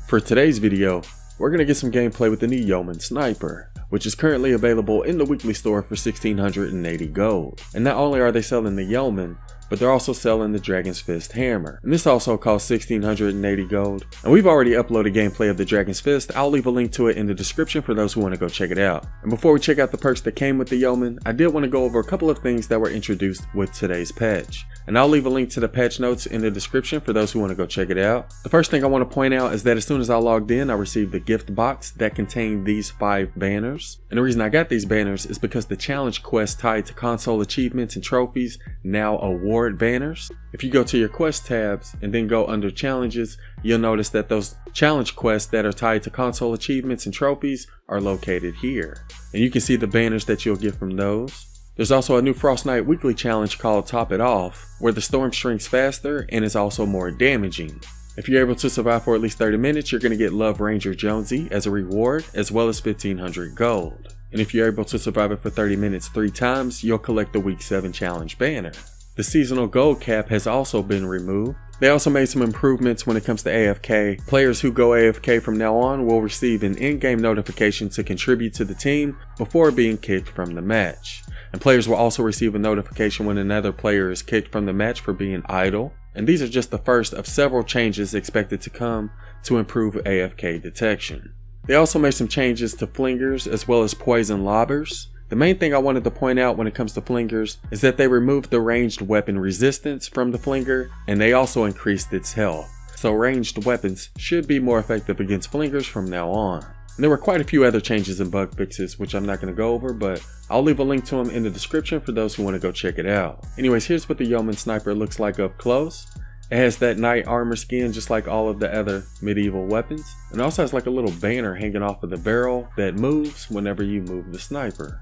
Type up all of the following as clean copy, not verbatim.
For today's video, we're going to get some gameplay with the new YEOMAN sniper, which is currently available in the weekly store for 1680 gold. And not only are they selling the YEOMAN, but they're also selling the Dragon's Fist hammer. And this also costs 1680 gold. And we've already uploaded gameplay of the Dragon's Fist. I'll leave a link to it in the description for those who want to go check it out. And before we check out the perks that came with the YEOMAN, I did want to go over a couple of things that were introduced with today's patch. And I'll leave a link to the patch notes in the description for those who want to go check it out. The first thing I want to point out is that as soon as I logged in, I received a gift box that contained these 5 banners. And the reason I got these banners is because the challenge quest tied to console achievements and trophies now award banners. If you go to your quest tabs and then go under challenges, you'll notice that those challenge quests that are tied to console achievements and trophies are located here. And you can see the banners that you'll get from those. There's also a new Frostnite weekly challenge called Top It Off, where the storm shrinks faster and is also more damaging. If you're able to survive for at least 30 minutes, you're going to get Love Ranger Jonesy as a reward, as well as 1500 gold. And if you're able to survive it for 30 minutes 3 times, you'll collect the Week 7 challenge banner. The seasonal gold cap has also been removed. They also made some improvements when it comes to AFK. Players who go AFK from now on will receive an in-game notification to contribute to the team before being kicked from the match. And players will also receive a notification when another player is kicked from the match for being idle. And these are just the first of several changes expected to come to improve AFK detection. They also made some changes to flingers as well as poison lobbers. The main thing I wanted to point out when it comes to flingers is that they removed the ranged weapon resistance from the flinger, and they also increased its health. So ranged weapons should be more effective against flingers from now on. And there were quite a few other changes and bug fixes, which I'm not going to go over, but I'll leave a link to them in the description for those who want to go check it out. Anyways, here's what the YEOMAN sniper looks like up close. It has that knight armor skin just like all of the other medieval weapons. And it also has like a little banner hanging off of the barrel that moves whenever you move the sniper.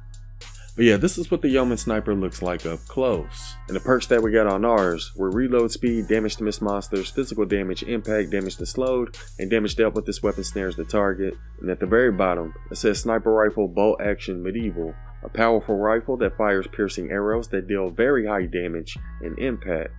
But yeah, this is what the YEOMAN sniper looks like up close. And the perks that we got on ours were reload speed, damage to miss monsters, physical damage, impact, damage to slowed, and damage dealt with this weapon snares the target. And at the very bottom, it says sniper rifle bolt action medieval, a powerful rifle that fires piercing arrows that deal very high damage and impact.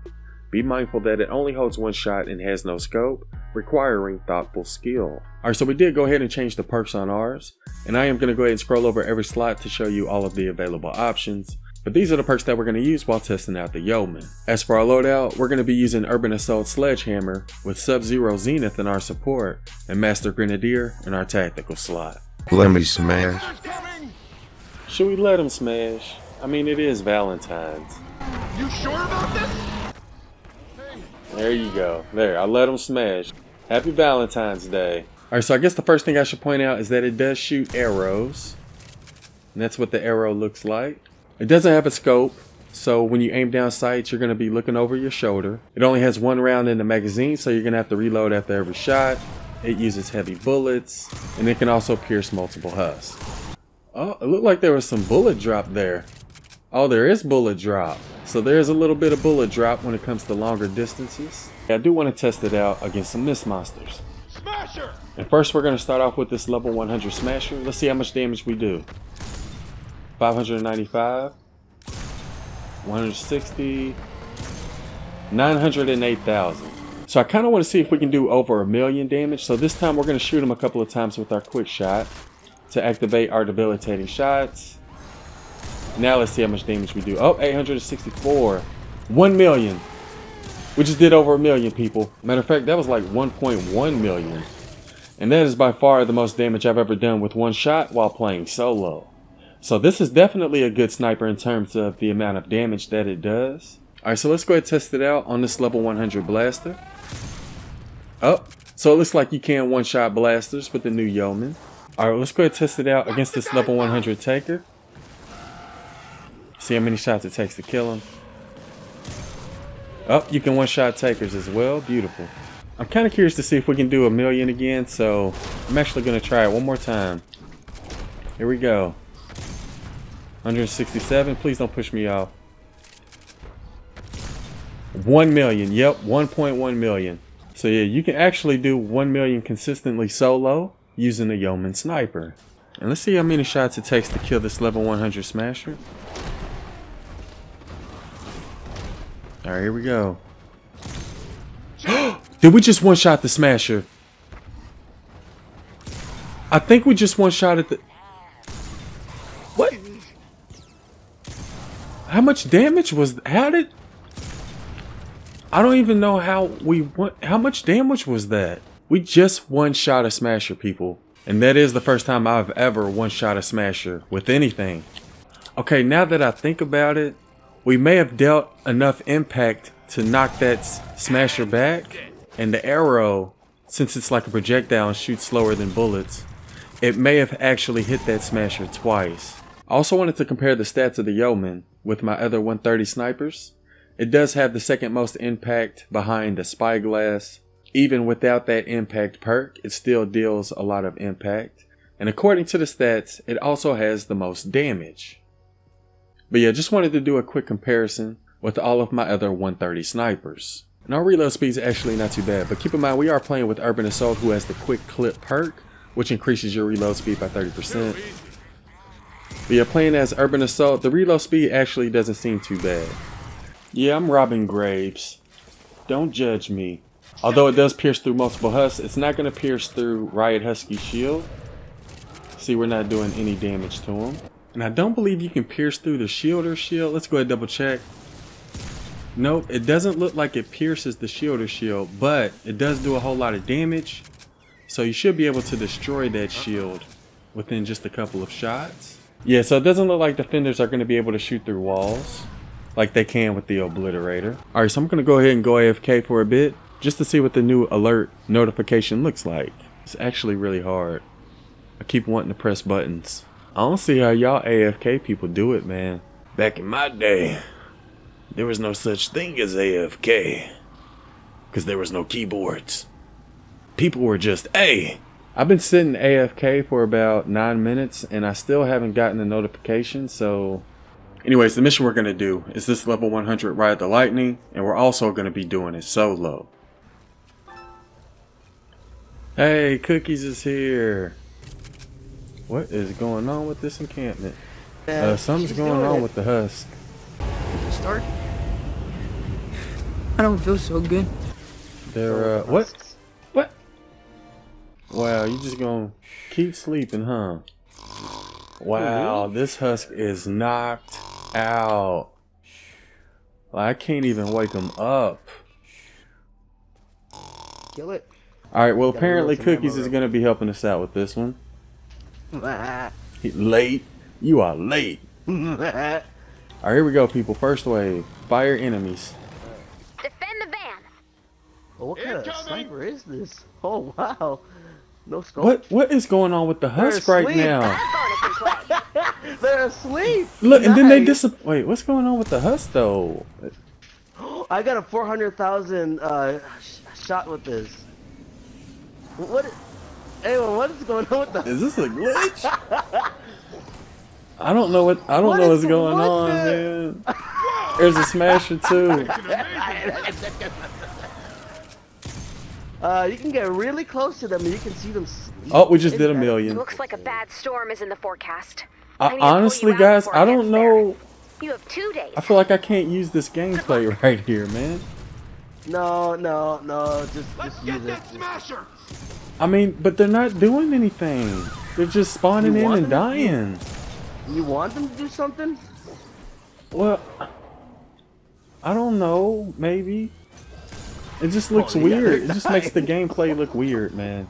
Be mindful that it only holds 1 shot and has no scope, requiring thoughtful skill. Alright, so we did go ahead and change the perks on ours, and I am going to go ahead and scroll over every slot to show you all of the available options. But these are the perks that we're going to use while testing out the YEOMAN. As for our loadout, we're going to be using Urban Assault Sledgehammer with Sub-Zero Zenith in our support and Master Grenadier in our tactical slot. Let me smash. Should we let him smash? I mean, it is Valentine's. You sure about this? There you go. There, I let him smash. Happy Valentine's Day. Alright, so I guess the first thing I should point out is that it does shoot arrows. And that's what the arrow looks like. It doesn't have a scope, so when you aim down sights, you're going to be looking over your shoulder. It only has 1 round in the magazine, so you're going to have to reload after every shot. It uses heavy bullets, and it can also pierce multiple husks. Oh, it looked like there was some bullet drop there. Oh, there is bullet drop. So there's a little bit of bullet drop when it comes to longer distances. I do want to test it out against some miss monsters. Smasher! And first we're going to start off with this level 100 smasher. Let's see how much damage we do. 595, 160, 908,000. So I kind of want to see if we can do over 1,000,000 damage. So this time we're going to shoot him a couple of times with our quick shot to activate our debilitating shots. Now let's see how much damage we do. Oh, 864. 1,000,000. We just did over 1,000,000 people. Matter of fact, that was like 1.1 million. And that is by far the most damage I've ever done with 1 shot while playing solo. So this is definitely a good sniper in terms of the amount of damage that it does. Alright, so let's go ahead and test it out on this level 100 blaster. Oh, so it looks like you can 1-shot blasters with the new YEOMAN. Alright, let's go ahead and test it out against this level 100 taker. See how many shots it takes to kill him. Oh, you can 1-shot takers as well. Beautiful. I'm kind of curious to see if we can do 1,000,000 again, so I'm actually going to try it one more time. Here we go. 167. Please don't push me off. 1,000,000. Yep, 1.1 million. So yeah, you can actually do 1,000,000 consistently solo using the YEOMAN sniper. And let's see how many shots it takes to kill this level 100 smasher. Alright, here we go. Did we just one-shot the smasher? I think we just one shot at the... What? How much damage was... How did... I don't even know how we went... How much damage was that? We just one shot a Smasher, people. And that is the first time I've ever one shot a Smasher with anything. Okay, now that I think about it, we may have dealt enough impact to knock that Smasher back. And the arrow, since it's like a projectile and shoots slower than bullets, it may have actually hit that Smasher twice. I also wanted to compare the stats of the YEOMAN with my other 130 snipers. It does have the second most impact behind the Spyglass. Even without that impact perk, it still deals a lot of impact. And according to the stats, it also has the most damage. But yeah, just wanted to do a quick comparison with all of my other 130 snipers. And our reload speed is actually not too bad, but keep in mind we are playing with Urban Assault, who has the quick clip perk, which increases your reload speed by 30%. But yeah, playing as Urban Assault, the reload speed actually doesn't seem too bad. Yeah, I'm robbing graves. Don't judge me. Although it does pierce through multiple husks, it's not going to pierce through Riot Husky's shield. See, we're not doing any damage to him. And I don't believe you can pierce through the shielder's shield. Let's go ahead and double check. Nope, it doesn't look like it pierces the shielder's shield, but it does do a whole lot of damage. So you should be able to destroy that shield within just a couple of shots. Yeah, so it doesn't look like defenders are going to be able to shoot through walls like they can with the Obliterator. Alright, so I'm going to go ahead and go AFK for a bit, just to see what the new alert notification looks like. It's actually really hard. I keep wanting to press buttons. I don't see how y'all AFK people do it, man. Back in my day, there was no such thing as AFK. Because there was no keyboards. People were just, hey! I've been sitting AFK for about 9 minutes and I still haven't gotten a notification, so... Anyways, the mission we're going to do is this level 100 Ride the Lightning, and we're also going to be doing it solo. Hey, Cookies is here. What is going on with this encampment? Something's going on with the husk. Start. I don't feel so good. They're what? What? Wow, you just gonna keep sleeping, huh? Wow, this husk is knocked out. Like, I can't even wake him up. Kill it. Alright, well apparently Cookies is gonna be helping us out with this one. Late. You are late. Alright, here we go, people. First wave. Fire enemies. Defend the van. Oh, what kind of sniper is this? Oh wow. No scope. What is going on with the husk right now? They're asleep. Look, and then they disappear. Wait, what's going on with the husk though? I got a 400,000 shot with this. What? Hey, what is going on with the? Is this a glitch? I don't know what. I don't know what's going on, man. There's a Smasher too. You can get really close to them and you can see them sleep. Oh, we just did 1 million. Looks like a bad storm is in the forecast. Honestly, guys, I don't know. You have 2 days. I feel like I can't use this gameplay right here, man. No, just use it. I mean, but they're not doing anything. They're just spawning in and dying. You want them to do something? Well, I don't know. Maybe. It just looks weird. It just makes the gameplay look weird, man.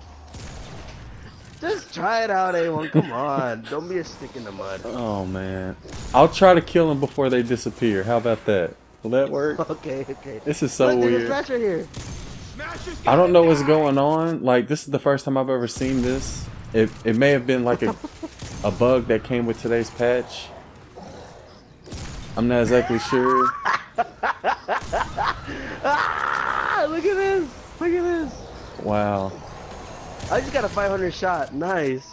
Just try it out, A1. Come on. Don't be a stick in the mud. Oh, man. I'll try to kill them before they disappear. How about that? Will that work? Okay. This is so weird. There's a Smasher here. I don't know what's going on. Like, this is the first time I've ever seen this. It may have been like a bug that came with today's patch. I'm not exactly sure. Look at this. Look at this. Wow. I just got a 500 shot. Nice.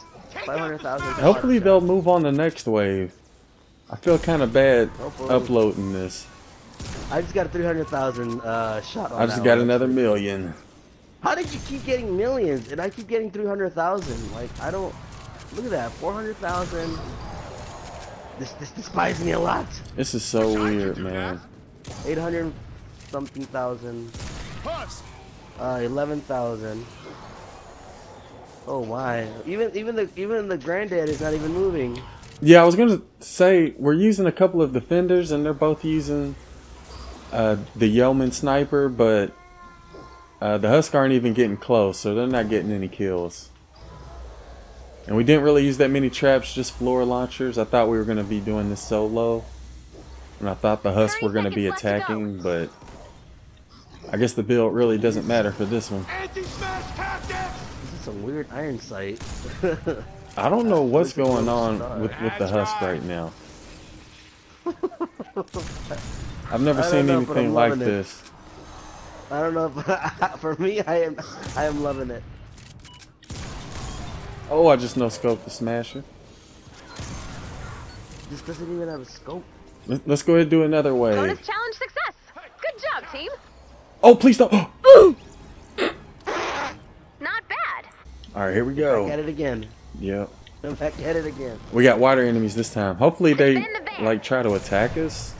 500,000. Hopefully they'll move on the next wave. I feel kind of bad uploading this. I just got a 300,000 shot on I just got another 1 million. How did you keep getting millions and I keep getting 300,000? Like, I don't... Look at that. 400,000. This despises me a lot. This is so weird, man. 800 something thousand. 11,000. Oh my! Even the granddad is not even moving. Yeah, I was gonna say we're using a couple of defenders, and they're both using the YEOMAN sniper, but the Husk aren't even getting close, so they're not getting any kills. And we didn't really use that many traps, just floor launchers. I thought we were gonna be doing this solo, and I thought the Husks were gonna be attacking, but I guess the build really doesn't matter for this one. Anti-smash tactics! This is some weird iron sight. I don't know what's going on with the Husk right now. I've never seen anything like this. I don't know. If, for me, I am loving it. Oh, I just no-scoped the Smasher. This doesn't even have a scope. Let's go ahead and do another wave. Bonus challenge success. Good job, team. Oh, please don't. Not bad. Alright, here we Back go. at it again. Yep. I'm back at it again. We got wider enemies this time. Hopefully they like try to attack us.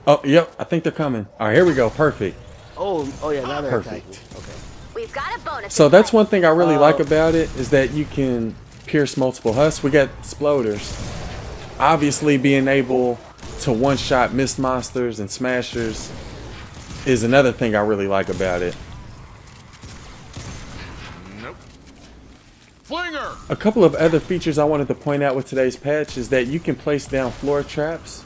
Oh, yep. I think they're coming. Alright, here we go. Perfect. Oh yeah, now they're Perfect. attacking. Okay. We've got a bonus. So that's one thing I really like about it, is that you can pierce multiple husks. We got exploders. Obviously being able to one-shot mist monsters and smashers is another thing I really like about it. Nope. Flinger! A couple of other features I wanted to point out with today's patch is that you can place down floor traps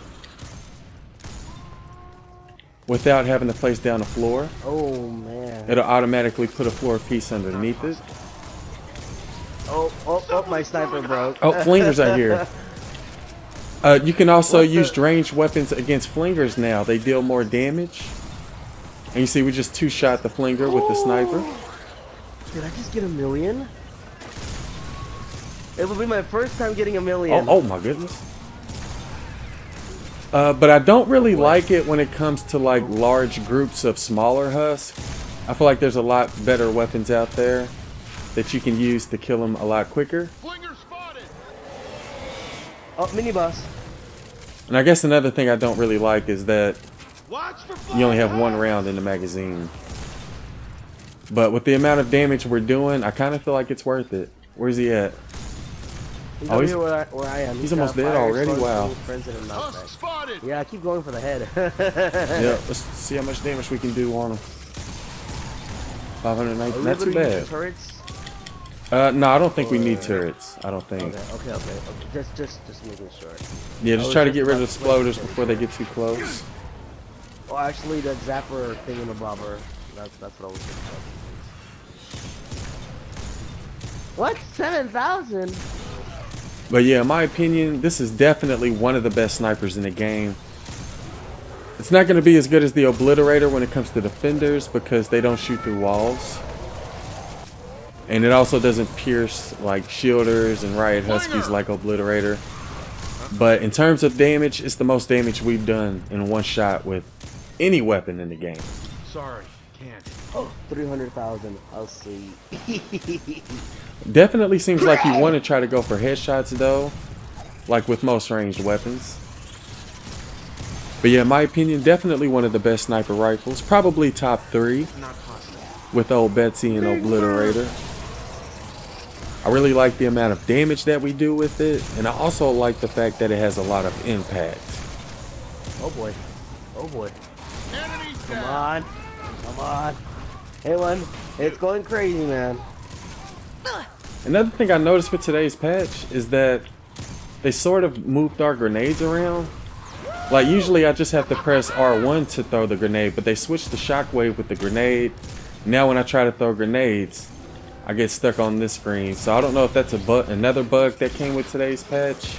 without having to place down a floor. Oh man. It'll automatically put a floor piece underneath it. Oh, my sniper broke. Oh, flingers are here. You can also use ranged weapons against flingers now. They deal more damage. And you see we just two-shot the flinger with the sniper. Did I just get 1 million? It will be my first time getting 1 million. Oh my goodness. But I don't really like it when it comes to like large groups of smaller husks. I feel like there's a lot better weapons out there that you can use to kill them a lot quicker. Flinger spotted! Oh, mini boss. And I guess another thing I don't really like is that Watch for you only have one round in the magazine. But with the amount of damage we're doing, I kind of feel like it's worth it. Where's he at? He's Oh, over he's- here where I am. he's got almost dead fire, already? explosive, Wow. frenzy, and Husk knockback. spotted! Yeah, I keep going for the head. Yeah, let's see how much damage we can do on him. 590, not too bad. Turrets? No, I don't think we need turrets. I don't think. Okay. Just making sure. Yeah, I just was try to just get rid of about to exploders switch. before they get too close. Oh, actually, the zapper thing in the bobber. That's what I was thinking of. What? 7,000? But yeah, in my opinion, this is definitely one of the best snipers in the game. It's not going to be as good as the Obliterator when it comes to defenders because they don't shoot through walls. And it also doesn't pierce like shielders and riot huskies like Obliterator. But in terms of damage, it's the most damage we've done in one shot with any weapon in the game. Sorry, can't. Oh, 300,000. I'll see. Definitely seems like you want to try to go for headshots though, like with most ranged weapons. But yeah, in my opinion, definitely one of the best sniper rifles. Probably top 3 Not possible. with old Betsy and Obliterator. I really like the amount of damage that we do with it, and I also like the fact that it has a lot of impact. Oh boy. Oh boy. Enemies Come down! on. Come on. Hey, one. It's going crazy, man. Another thing I noticed with today's patch is that they sort of moved our grenades around. Like usually I just have to press R1 to throw the grenade, but they switched the shockwave with the grenade. Now when I try to throw grenades, I get stuck on this screen. So I don't know if that's another bug that came with today's patch,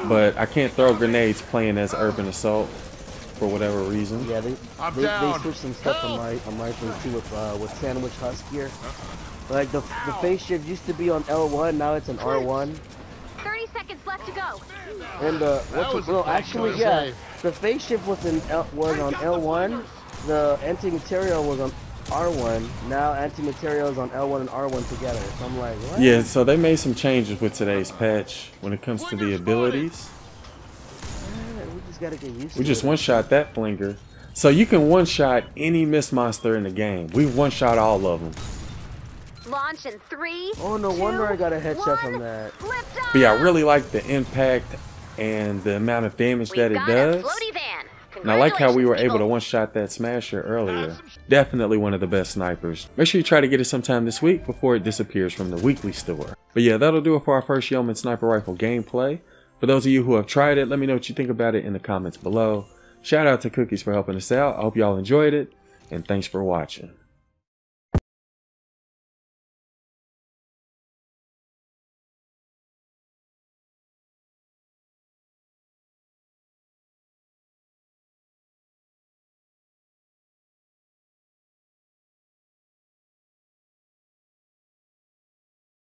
but I can't throw grenades playing as Urban Assault for whatever reason. Yeah, they down. switched some stuff on my thing too with Sandwich Husk here. Like the face shift used to be on L1, now it's on R1. 30 seconds left to go. And actually, yeah, the face shift was on L1. The anti-material was on R1. Now anti-material is on L1 and R1 together. So I'm like, what? Yeah, so they made some changes with today's patch when it comes to the abilities. Man, we just gotta get used to We just it. one-shot that flinger. So you can one-shot any mist monster in the game. We've one-shot all of them. Launch in 3. Oh, no 2, wonder I got a headshot 1. from that. Lift off. But yeah, I really like the impact and the amount of damage that it Got a does. floaty van. And I like how we were Congratulations, able to people. one-shot that smasher earlier. Definitely one of the best snipers. Make sure you try to get it sometime this week before it disappears from the weekly store. But yeah, that'll do it for our first YEOMAN sniper rifle gameplay. For those of you who have tried it, let me know what you think about it in the comments below. Shout out to Cookies for helping us out. I hope y'all enjoyed it, and thanks for watching.